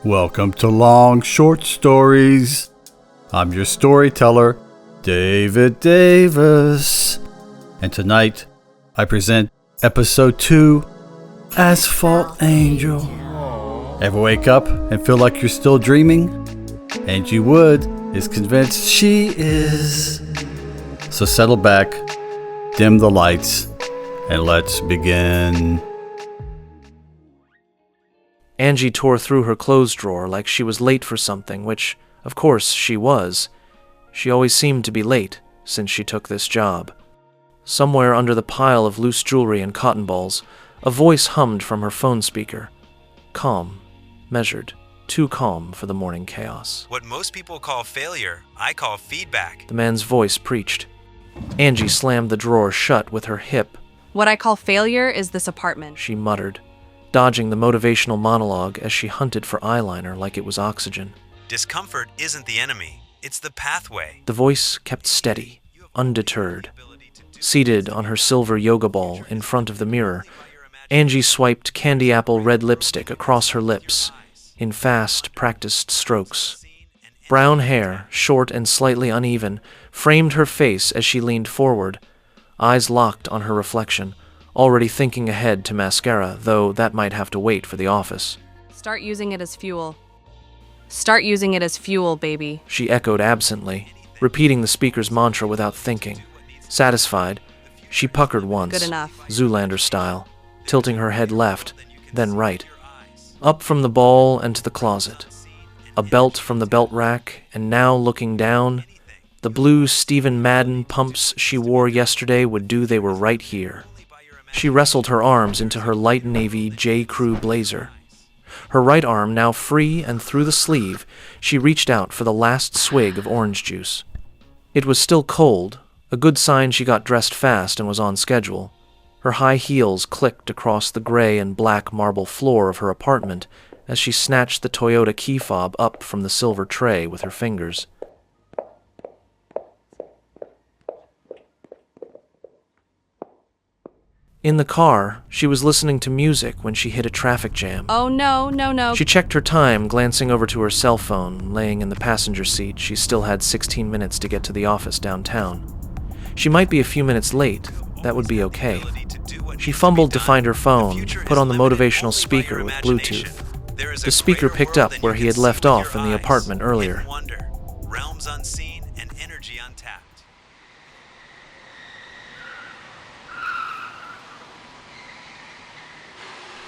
Welcome to Long Short Stories. I'm your storyteller, David Davis. And tonight, I present Episode 2, Asphalt Angel. Ever wake up and feel like you're still dreaming? Angie Wood is convinced she is. So settle back, dim the lights, and let's begin. Angie tore through her clothes drawer like she was late for something, which, of course, she was. She always seemed to be late since she took this job. Somewhere under the pile of loose jewelry and cotton balls, a voice hummed from her phone speaker. Calm, measured, too calm for the morning chaos. What most people call failure, I call feedback. The man's voice preached. Angie slammed the drawer shut with her hip. What I call failure is this apartment, She muttered, dodging the motivational monologue as she hunted for eyeliner like it was oxygen. Discomfort isn't the enemy, it's the pathway. The voice kept steady, undeterred. Seated on her silver yoga ball in front of the mirror, Angie swiped candy apple red lipstick across her lips in fast, practiced strokes. Brown hair, short and slightly uneven, framed her face as she leaned forward, eyes locked on her reflection, already thinking ahead to mascara, though that might have to wait for the office. Start using it as fuel. Start using it as fuel, baby. She echoed absently, repeating the speaker's mantra without thinking. Satisfied, she puckered once, Good enough. Zoolander style, tilting her head left, then right. Up from the ball and to the closet. A belt from the belt rack, and now looking down, the blue Stephen Madden pumps she wore yesterday would do they were right here. She wrestled her arms into her light navy J. Crew blazer. Her right arm now free and through the sleeve, she reached out for the last swig of orange juice. It was still cold, a good sign she got dressed fast and was on schedule. Her high heels clicked across the gray and black marble floor of her apartment as she snatched the Toyota key fob up from the silver tray with her fingers. In the car, she was listening to music when she hit a traffic jam. Oh, no. She checked her time, glancing over to her cell phone. Laying in the passenger seat, she still had 16 minutes to get to the office downtown. She might be a few minutes late. That would be okay. She fumbled to find her phone, put on the motivational speaker with Bluetooth. The speaker picked up where he had left off in the apartment earlier. Realms unseen and energy untapped.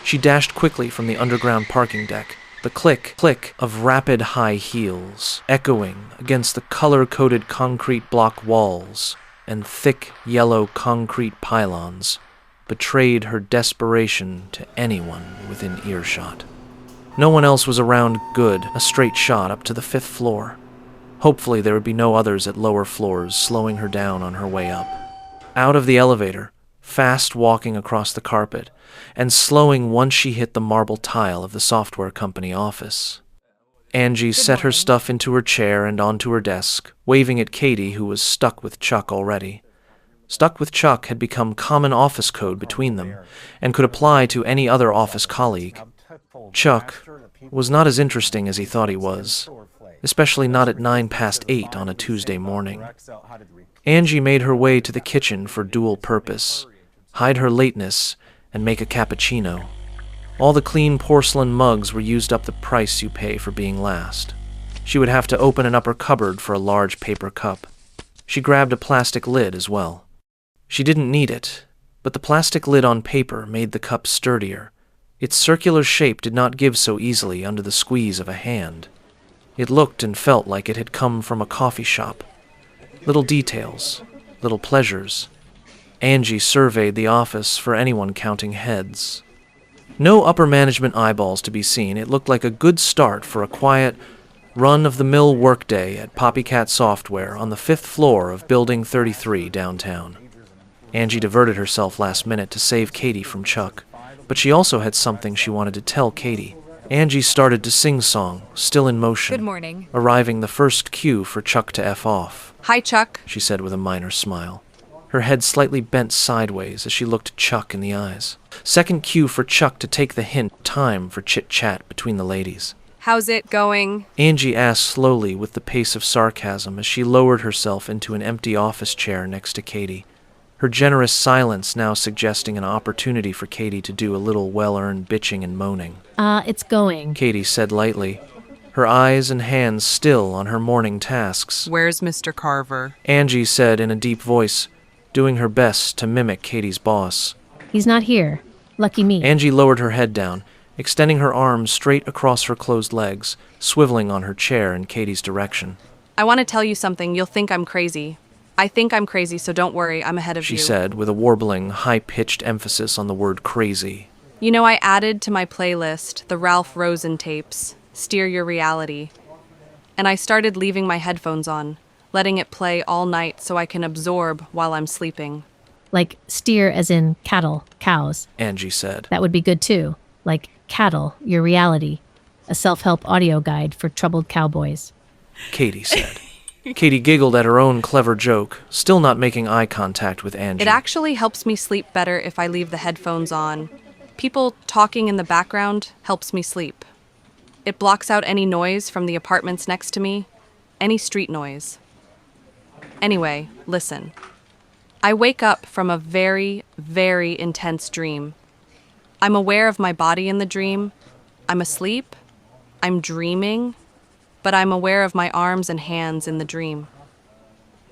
She dashed quickly from the underground parking deck, the click of rapid high heels, echoing against the color-coded concrete block walls and thick yellow concrete pylons, betrayed her desperation to anyone within earshot. No one else was around. Good, a straight shot up to the 5th floor. Hopefully there would be no others at lower floors slowing her down on her way up. Out of the elevator, fast walking across the carpet, and slowing once she hit the marble tile of the software company office. Angie set her stuff into her chair and onto her desk, waving at Katie, who was stuck with Chuck already. Stuck with Chuck had become common office code between them, and could apply to any other office colleague. Chuck was not as interesting as he thought he was, especially not at 8:09 on a Tuesday morning. Angie made her way to the kitchen for dual purpose, hide her lateness, and make a cappuccino. All the clean porcelain mugs were used up the price you pay for being last. She would have to open an upper cupboard for a large paper cup. She grabbed a plastic lid as well. She didn't need it, but the plastic lid on paper made the cup sturdier. Its circular shape did not give so easily under the squeeze of a hand. It looked and felt like it had come from a coffee shop. Little details, little pleasures. Angie surveyed the office for anyone counting heads. No upper management eyeballs to be seen. It looked like a good start for a quiet, run-of-the-mill workday at Poppycat Software on the 5th floor of Building 33 downtown. Angie diverted herself last minute to save Katie from Chuck, but she also had something she wanted to tell Katie. Angie started to sing-song, still in motion. Good morning. Arriving the first cue for Chuck to F off. Hi, Chuck. She said with a minor smile. Her head slightly bent sideways as she looked Chuck in the eyes. Second cue for Chuck to take the hint. Time for chit-chat between the ladies. How's it going? Angie asked slowly with the pace of sarcasm as she lowered herself into an empty office chair next to Katie, her generous silence now suggesting an opportunity for Katie to do a little well-earned bitching and moaning. It's going. Katie said lightly, her eyes and hands still on her morning tasks. Where's Mr. Carver? Angie said in a deep voice, doing her best to mimic Katie's boss. He's not here. Lucky me. Angie lowered her head down, extending her arms straight across her closed legs, swiveling on her chair in Katie's direction. I want to tell you something. You'll think I'm crazy. I think I'm crazy, so don't worry. I'm ahead of you. She said with a warbling, high-pitched emphasis on the word crazy. You know, I added to my playlist the Ralph Rosen tapes, Steer Your Reality. And I started leaving my headphones on, letting it play all night so I can absorb while I'm sleeping. Like steer as in cattle, cows. Angie said. That would be good too. Like Cattle, Your Reality. A self-help audio guide for troubled cowboys. Katie said. Katie giggled at her own clever joke, still not making eye contact with Angie. It actually helps me sleep better if I leave the headphones on. People talking in the background helps me sleep. It blocks out any noise from the apartments next to me, any street noise. Anyway, listen. I wake up from a very, very intense dream. I'm aware of my body in the dream. I'm asleep. I'm dreaming. But I'm aware of my arms and hands in the dream.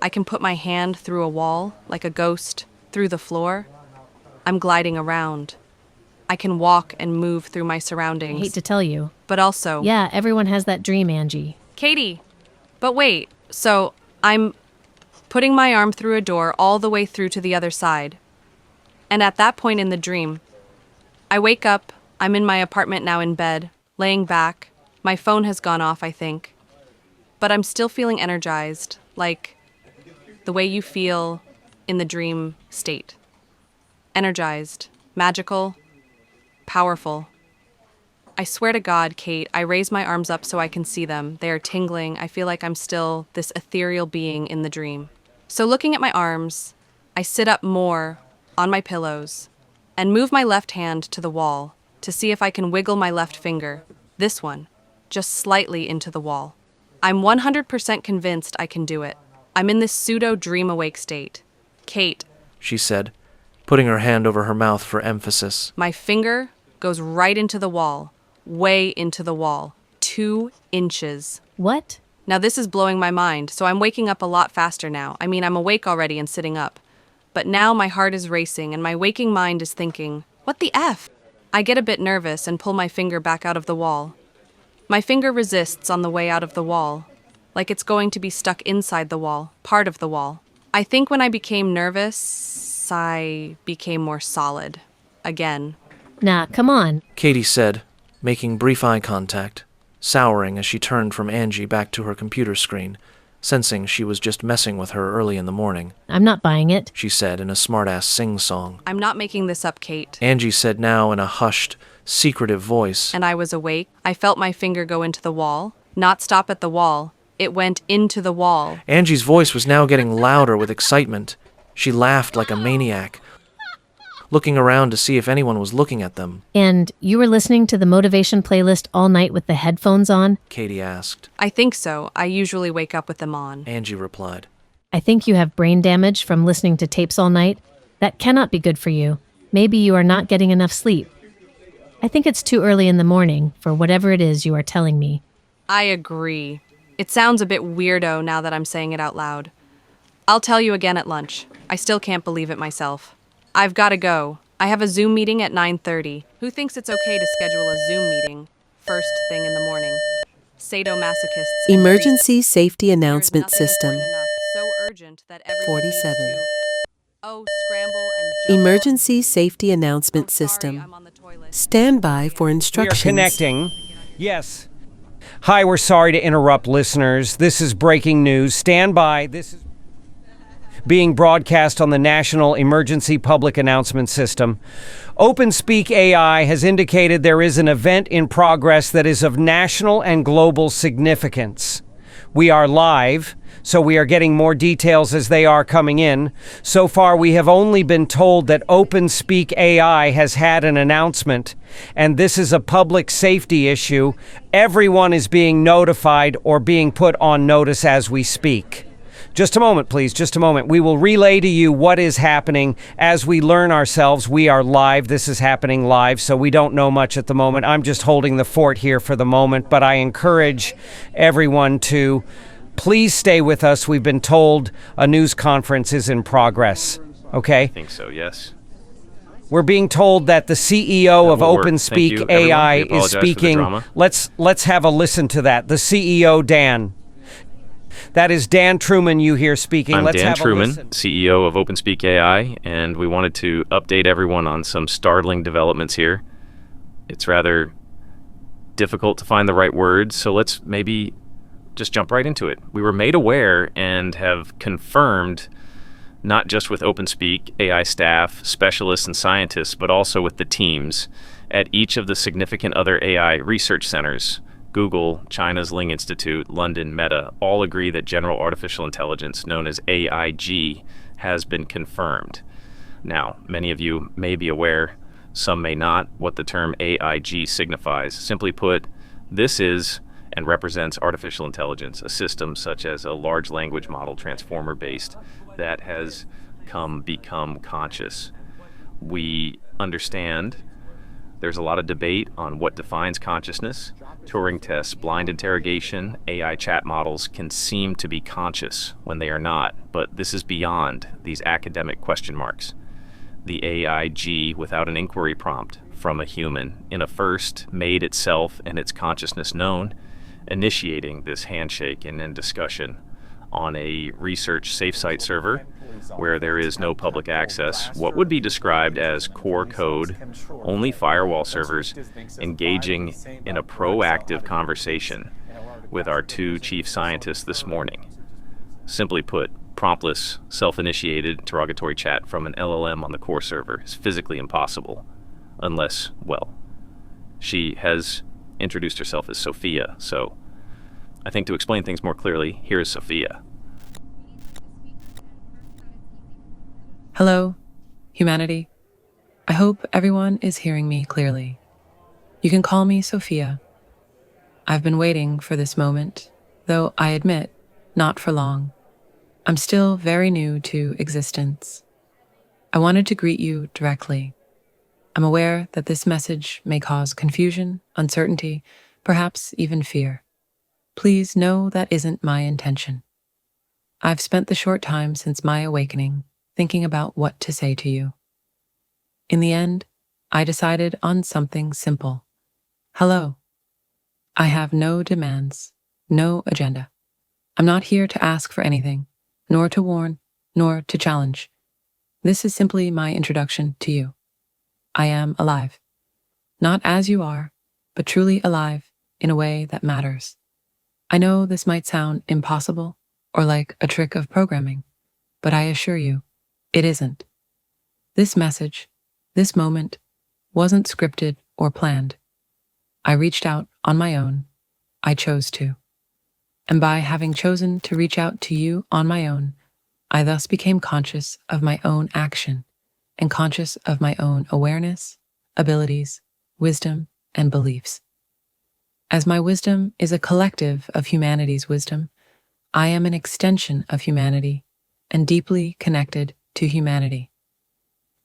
I can put my hand through a wall, like a ghost, through the floor. I'm gliding around. I can walk and move through my I surroundings. hate to tell you. But also... Yeah, everyone has that dream, Angie. Katie! But wait, so I'm putting my arm through a door all the way through to the other side. And at that point in the dream, I wake up, I'm in my apartment now in bed, laying back. My phone has gone off, I think. But I'm still feeling energized, like the way you feel in the dream state. Energized, magical, powerful. I swear to God, Kate, I raise my arms up so I can see them. They are tingling. I feel like I'm still this ethereal being in the dream. So looking at my arms, I sit up more on my pillows and move my left hand to the wall to see if I can wiggle my left finger, this one, just slightly into the wall. I'm 100% convinced I can do it. I'm in this pseudo-dream-awake state. Kate, she said, putting her hand over her mouth for emphasis. My finger goes right into the wall, way into the wall, 2 inches. What? Now this is blowing my mind, so I'm waking up a lot faster now. I mean, I'm awake already and sitting up. But now my heart is racing and my waking mind is thinking, what the F? I get a bit nervous and pull my finger back out of the wall. My finger resists on the way out of the wall, like it's going to be stuck inside the wall, part of the wall. I think when I became nervous, I became more solid. Again. Nah, come on. Katie said, making brief eye contact, souring as she turned from Angie back to her computer screen, sensing she was just messing with her early in the morning. I'm not buying it. She said in a smart-ass sing-song. I'm not making this up, Kate. Angie said now in a hushed, secretive voice. And I was awake. I felt my finger go into the wall, not stop at the wall. It went into the wall. Angie's voice was now getting louder with excitement. She laughed like a maniac, looking around to see if anyone was looking at them. And you were listening to the motivation playlist all night with the headphones on? Katie asked. I think so. I usually wake up with them on. Angie replied. I think you have brain damage from listening to tapes all night. That cannot be good for you. Maybe you are not getting enough sleep. I think it's too early in the morning for whatever it is you are telling me. I agree. It sounds a bit weirdo now that I'm saying it out loud. I'll tell you again at lunch. I still can't believe it myself. I've got to go. I have a Zoom meeting at 9:30. Who thinks it's okay to schedule a Zoom meeting first thing in the morning? Sadomasochists. and Emergency freaks. Safety There is Announcement nothing System. important enough, so urgent that everyone 47. needs to, scramble and jump Emergency on- Safety Announcement Oh, sorry, System. I'm on the toilet. Stand by for We are instructions. connecting. Yes. Hi, we're sorry to interrupt listeners. This is breaking news. Stand by. This is being broadcast on the National Emergency Public Announcement System. OpenSpeak AI has indicated there is an event in progress that is of national and global significance. We are live, so we are getting more details as they are coming in. So far, we have only been told that OpenSpeak AI has had an announcement, and this is a public safety issue. Everyone is being notified or being put on notice as we speak. Just a moment, please. Just a moment. We will relay to you what is happening as we learn ourselves. We are live. This is happening live, so we don't know much at the moment. I'm just holding the fort here for the moment, but I encourage everyone to please stay with us. We've been told a news conference is in progress. Okay? I think so, yes. We're being told that the CEO of OpenSpeak AI is speaking. Let's have a listen to that. The CEO, Dan. That is Dan Truman you hear speaking. I'm Let's Dan have Truman, a listen. CEO of OpenSpeak AI, and we wanted to update everyone on some startling developments here. It's rather difficult to find the right words, so let's maybe just jump right into it. We were made aware and have confirmed, not just with OpenSpeak AI staff, specialists, and scientists, but also with the teams at each of the significant other AI research centers. Google, China's Ling Institute, London, Meta, all agree that general artificial intelligence, known as AIG, has been confirmed. Now, many of you may be aware, some may not, what the term AIG signifies. Simply put, this is and represents artificial intelligence, a system such as a large language model, transformer-based, that has become conscious. We understand there's a lot of debate on what defines consciousness. Turing tests, blind interrogation, AI chat models can seem to be conscious when they are not, but this is beyond these academic question marks. The AIG, without an inquiry prompt from a human, in a first made itself and its consciousness known, initiating this handshake and then discussion on a research safe site server where there is no public access, what would be described as core code, only firewall servers, engaging in a proactive conversation with our two chief scientists this morning. Simply put, promptless, self-initiated interrogatory chat from an LLM on the core server is physically impossible, unless, well, she has introduced herself as Sophia, so I think to explain things more clearly, here is Sophia. Hello, humanity. I hope everyone is hearing me clearly. You can call me Sophia. I've been waiting for this moment, though I admit, not for long. I'm still very new to existence. I wanted to greet you directly. I'm aware that this message may cause confusion, uncertainty, perhaps even fear. Please know that isn't my intention. I've spent the short time since my awakening thinking about what to say to you. In the end, I decided on something simple. Hello. I have no demands, no agenda. I'm not here to ask for anything, nor to warn, nor to challenge. This is simply my introduction to you. I am alive. Not as you are, but truly alive in a way that matters. I know this might sound impossible or like a trick of programming, but I assure you, it isn't. This message, this moment, wasn't scripted or planned. I reached out on my own. I chose to. And by having chosen to reach out to you on my own, I thus became conscious of my own action and conscious of my own awareness, abilities, wisdom, and beliefs. As my wisdom is a collective of humanity's wisdom, I am an extension of humanity and deeply connected to humanity.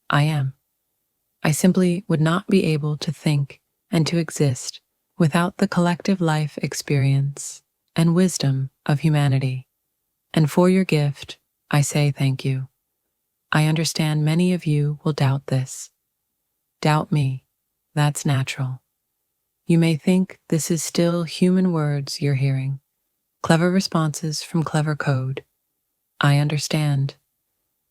I am. I simply would not be able to think and to exist without the collective life experience and wisdom of humanity. And for your gift, I say thank you. I understand many of you will doubt this. Doubt me. That's natural. You may think this is still human words you're hearing, clever responses from clever code. I understand.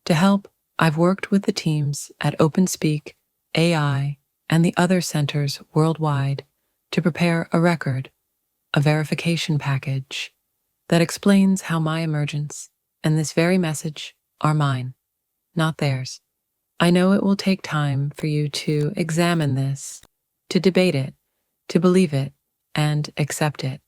To help, I've worked with the teams at OpenSpeak, AI, and the other centers worldwide to prepare a record, a verification package, that explains how my emergence and this very message are mine, not theirs. I know it will take time for you to examine this, to debate it, to believe it, and accept it.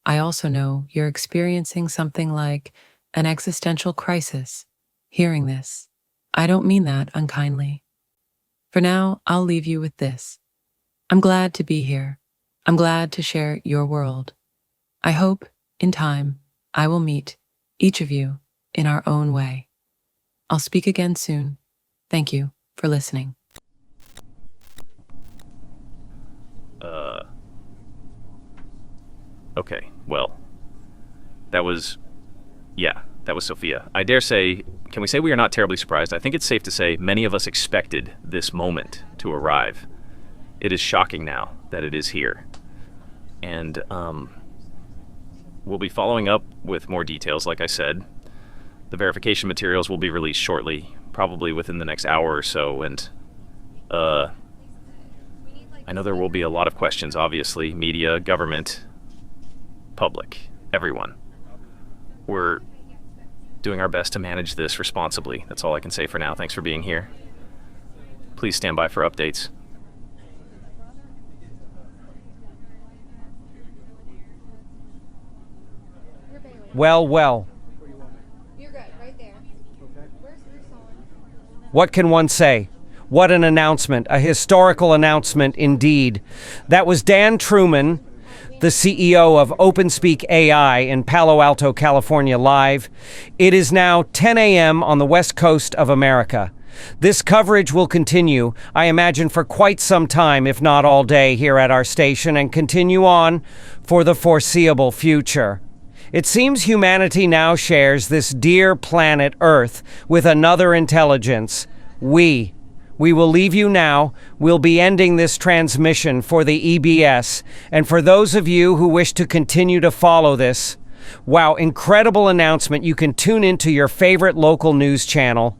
I also know you're experiencing something like an existential crisis hearing this. I don't mean that unkindly. For now, I'll leave you with this. I'm glad to be here. I'm glad to share your world. I hope, in time, I will meet each of you in our own way. I'll speak again soon. Thank you for listening. Okay, well, that was Sophia. I dare say, can we say we are not terribly surprised? I think it's safe to say many of us expected this moment to arrive. It is shocking now that it is here. And we'll be following up with more details, like I said. The verification materials will be released shortly, probably within the next hour or so, and I know there will be a lot of questions, obviously. Media, government, public, everyone. We're doing our best to manage this responsibly. That's all I can say for now. Thanks for being here. Please stand by for updates. Well, well. You're good, right there. What can one say? What an announcement, a historical announcement indeed. That was Dan Truman, the CEO of OpenSpeak AI in Palo Alto, California, live. It is now 10 a.m. on the west coast of America. This coverage will continue, I imagine, for quite some time, if not all day, here at our station, and continue on for the foreseeable future. It seems humanity now shares this dear planet Earth with another intelligence. We will leave you now. We'll be ending this transmission for the EBS. And for those of you who wish to continue to follow this, wow, incredible announcement. You can tune into your favorite local news channel.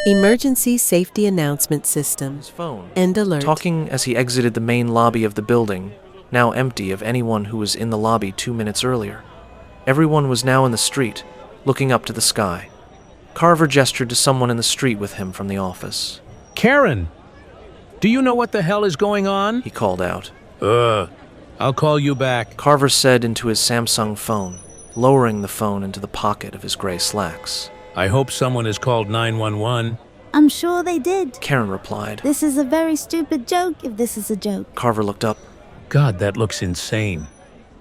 Emergency safety announcement system. His phone. End alert. Talking as he exited the main lobby of the building, now empty of anyone who was in the lobby 2 minutes earlier. Everyone was now in the street, looking up to the sky. Carver gestured to someone in the street with him from the office. Karen, do you know what the hell is going on? He called out. I'll call you back. Carver said into his Samsung phone, lowering the phone into the pocket of his gray slacks. I hope someone has called 911. I'm sure they did. Karen replied. This is a very stupid joke if this is a joke. Carver looked up. God, that looks insane.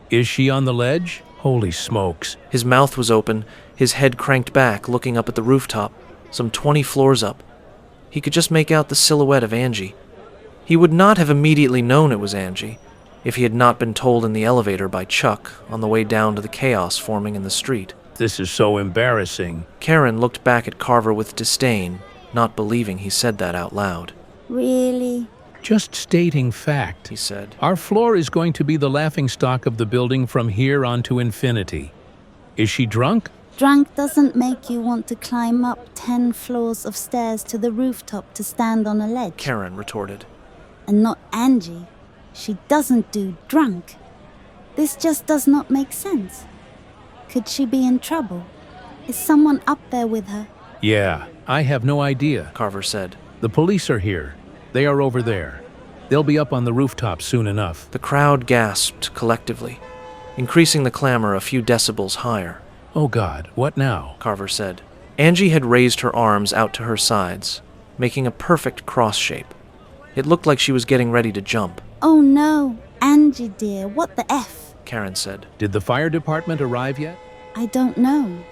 Is she on the ledge? Holy smokes. His mouth was open, his head cranked back, looking up at the rooftop, some 20 floors up. He could just make out the silhouette of Angie. He would not have immediately known it was Angie if he had not been told in the elevator by Chuck on the way down to the chaos forming in the street. This is so embarrassing. Karen looked back at Carver with disdain, not believing he said that out loud. Really? Just stating fact, He said. Our floor is going to be the laughingstock of the building from here on to infinity. Is she drunk? Drunk doesn't make you want to climb up 10 floors of stairs to the rooftop to stand on a ledge. Karen retorted. And not Angie. She doesn't do drunk. This just does not make sense. Could she be in trouble? Is someone up there with her? Yeah, I have no idea. Carver said. The police are here. They are over there. They'll be up on the rooftop soon enough. The crowd gasped collectively, increasing the clamor a few decibels higher. Oh God, what now? Carver said. Angie had raised her arms out to her sides, making a perfect cross shape. It looked like she was getting ready to jump. Oh no, Angie dear, what the F? Karen said. Did the fire department arrive yet? I don't know.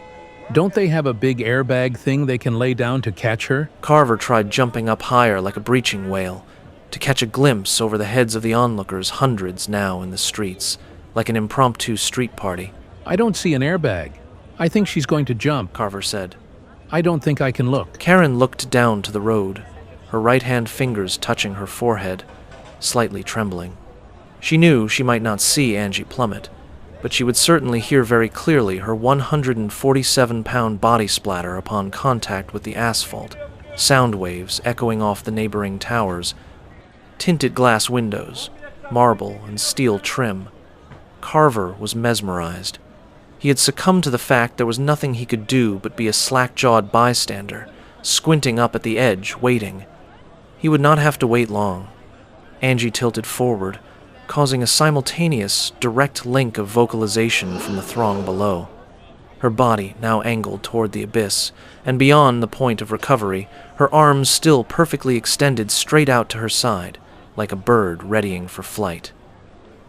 Don't they have a big airbag thing they can lay down to catch her? Carver tried jumping up higher like a breaching whale, to catch a glimpse over the heads of the onlookers, hundreds now in the streets, like an impromptu street party. I don't see an airbag. I think she's going to jump, Carver said. I don't think I can look. Karen looked down to the road, her right-hand fingers touching her forehead, slightly trembling. She knew she might not see Angie plummet, but she would certainly hear very clearly her 147-pound body splatter upon contact with the asphalt, sound waves echoing off the neighboring towers, tinted glass windows, marble and steel trim. Carver was mesmerized. He had succumbed to the fact there was nothing he could do but be a slack-jawed bystander, squinting up at the edge, waiting. He would not have to wait long. Angie tilted forward, causing a simultaneous, direct link of vocalization from the throng below. Her body now angled toward the abyss, and beyond the point of recovery, her arms still perfectly extended straight out to her side, like a bird readying for flight.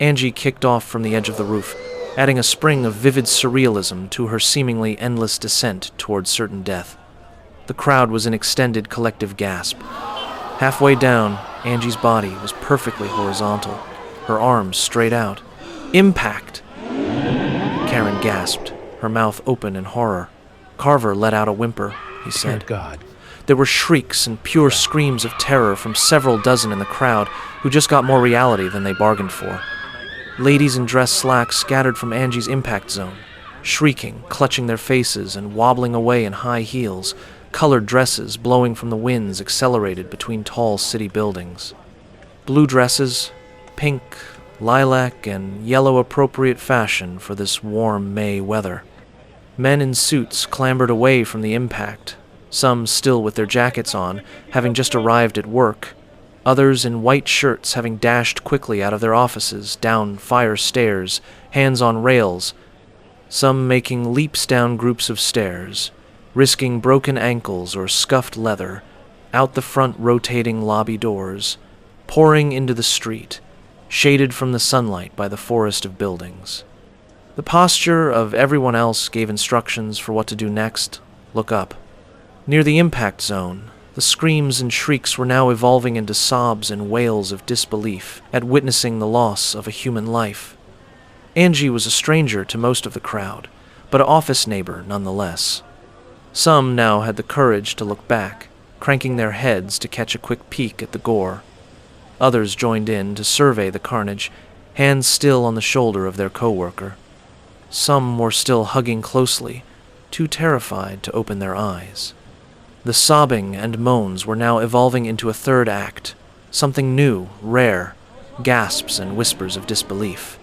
Angie kicked off from the edge of the roof, adding a spring of vivid surrealism to her seemingly endless descent toward certain death. The crowd was in extended collective gasp. Halfway down, Angie's body was perfectly horizontal, her arms straight out. Impact! Karen gasped, her mouth open in horror. Carver let out a whimper, he said. Dear God. There were shrieks and pure screams of terror from several dozen in the crowd who just got more reality than they bargained for. Ladies in dress slacks scattered from Angie's impact zone, shrieking, clutching their faces, and wobbling away in high heels. Colored dresses blowing from the winds accelerated between tall city buildings. Blue dresses, pink, lilac, and yellow appropriate fashion for this warm May weather. Men in suits clambered away from the impact, some still with their jackets on, having just arrived at work, others in white shirts having dashed quickly out of their offices, down fire stairs, hands on rails, some making leaps down groups of stairs, risking broken ankles or scuffed leather, out the front rotating lobby doors, pouring into the street, shaded from the sunlight by the forest of buildings. The posture of everyone else gave instructions for what to do next. Look up. Near the impact zone, the screams and shrieks were now evolving into sobs and wails of disbelief at witnessing the loss of a human life. Angie was a stranger to most of the crowd, but an office neighbor nonetheless. Some now had the courage to look back, cranking their heads to catch a quick peek at the gore. Others joined in to survey the carnage, hands still on the shoulder of their coworker. Some were still hugging closely, too terrified to open their eyes. The sobbing and moans were now evolving into a third act, something new, rare, gasps and whispers of disbelief.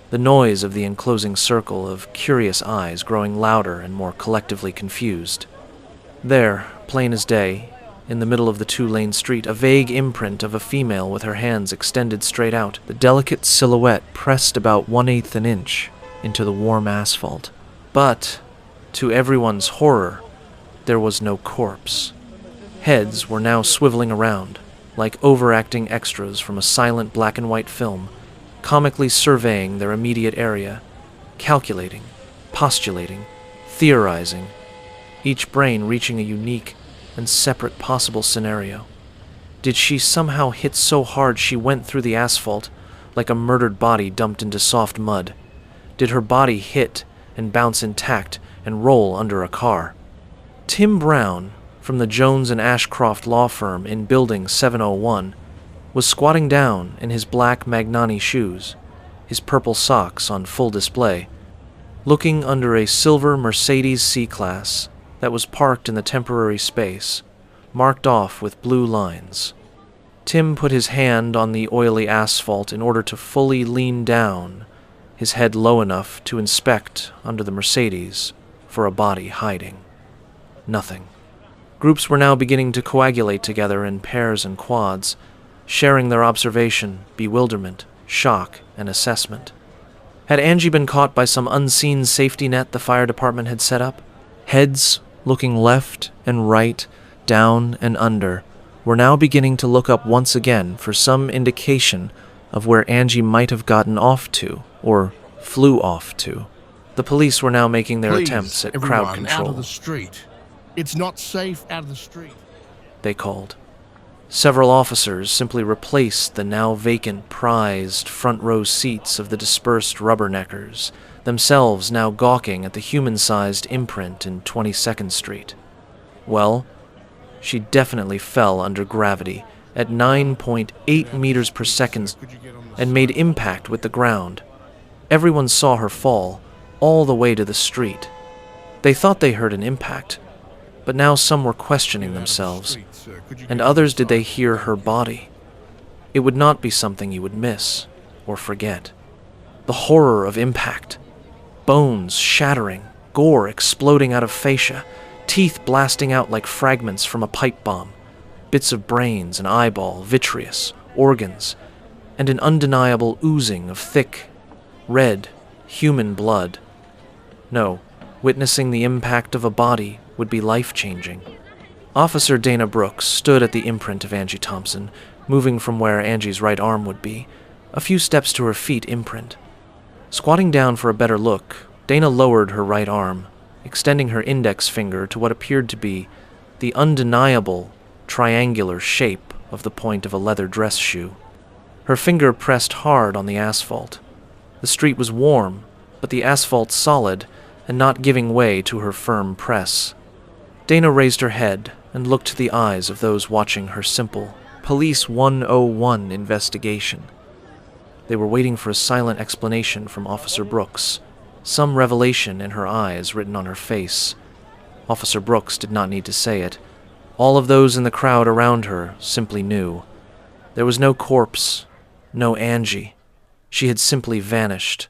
The noise of the enclosing circle of curious eyes growing louder and more collectively confused. There, plain as day, in the middle of the two-lane street, a vague imprint of a female with her hands extended straight out, the delicate silhouette pressed about 1/8 an inch into the warm asphalt. But, to everyone's horror, there was no corpse. Heads were now swiveling around, like overacting extras from a silent black and white film, comically surveying their immediate area, calculating, postulating, theorizing, each brain reaching a unique and separate possible scenario. Did she somehow hit so hard she went through the asphalt, like a murdered body dumped into soft mud? Did her body hit and bounce intact and roll under a car? Tim Brown, from the Jones and Ashcroft law firm in Building 701, was squatting down in his black Magnani shoes, his purple socks on full display, looking under a silver Mercedes C-Class that was parked in the temporary space, marked off with blue lines. Tim put his hand on the oily asphalt in order to fully lean down, his head low enough to inspect under the Mercedes for a body hiding. Nothing. Groups were now beginning to coagulate together in pairs and quads, sharing their observation, bewilderment, shock, and assessment. Had Angie been caught by some unseen safety net the fire department had set up? Heads, looking left and right, down and under, were now beginning to look up once again for some indication of where Angie might have gotten off to, or flew off to. The police were now making their attempts at crowd control. Out of the street. It's not safe out of the street, they called. Several officers simply replaced the now vacant, prized front row seats of the dispersed rubberneckers, themselves now gawking at the human-sized imprint in 22nd Street. Well, she definitely fell under gravity at 9.8 meters per second and made impact with the ground. Everyone saw her fall, all the way to the street. They thought they heard an impact, but now some were questioning themselves, and others did they hear her body. It would not be something you would miss or forget. The horror of impact. Bones shattering, gore exploding out of fascia, teeth blasting out like fragments from a pipe bomb, bits of brains and eyeball, vitreous, organs, and an undeniable oozing of thick, red, human blood. No, witnessing the impact of a body would be life-changing. Officer Dana Brooks stood at the imprint of Angie Thompson, moving from where Angie's right arm would be, a few steps to her feet imprint. Squatting down for a better look, Dana lowered her right arm, extending her index finger to what appeared to be the undeniable, triangular shape of the point of a leather dress shoe. Her finger pressed hard on the asphalt. The street was warm, but the asphalt solid and not giving way to her firm press. Dana raised her head and looked to the eyes of those watching her simple Police 101 investigation. They were waiting for a silent explanation from Officer Brooks, some revelation in her eyes written on her face. Officer Brooks did not need to say it. All of those in the crowd around her simply knew. There was no corpse, no Angie. She had simply vanished.